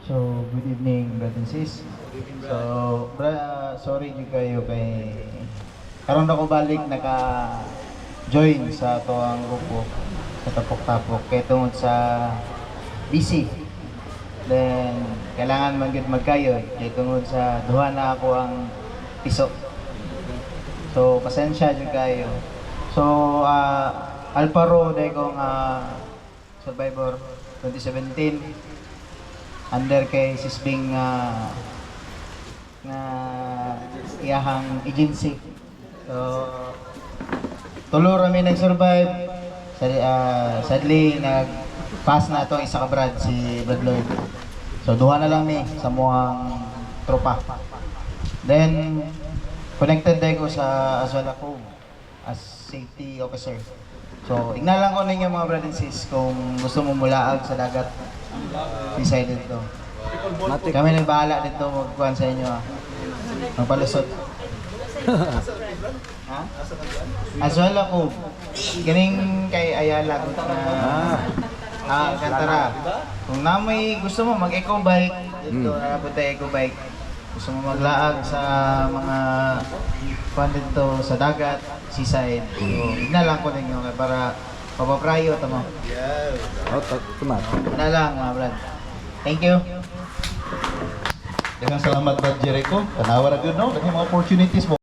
So, good evening, brother and sis. So, sorry nyo kayo kay... Karon ako balik naka-join sa ito ang grupo sa tapok-tapok kay tungod sa busy. Then, kailangan magkayo kay tungod sa duha na ako ang piso. So, pasensya nyo kayo. So, Alparo, dahil kong Survivor 2017 under kay Sisbing nga iyahang agency. So, tulo rami nag-survive. Sadly, nag-pass na ito isa ka Brad, si Brad Lloyd. So, duha na lang ni sa muang tropa. Then, connected din ko sa as well ako as safety officer. So, ignalan ko ninyo mga brad and sis kung gusto mo mulaag sa dagat. Beside dito. Kami nagbahala dito magkuhan sa inyo magpalusot. Ha? As well ako. Ganing kay Ayala na Alcantara. Kung namoy gusto mo mag-eco bike, dito napunta eco bike. Gusto mo maglaag sa mga kuhan dito sa dagat, seaside. So, ignalan ko ninyo para papaprayo tamo. Yeah. Oh, tumat. Na lang mga brad. Thank you. Daghang salamat Brad Jericho. Tanawa ra gyud no, daghang mga opportunities mo.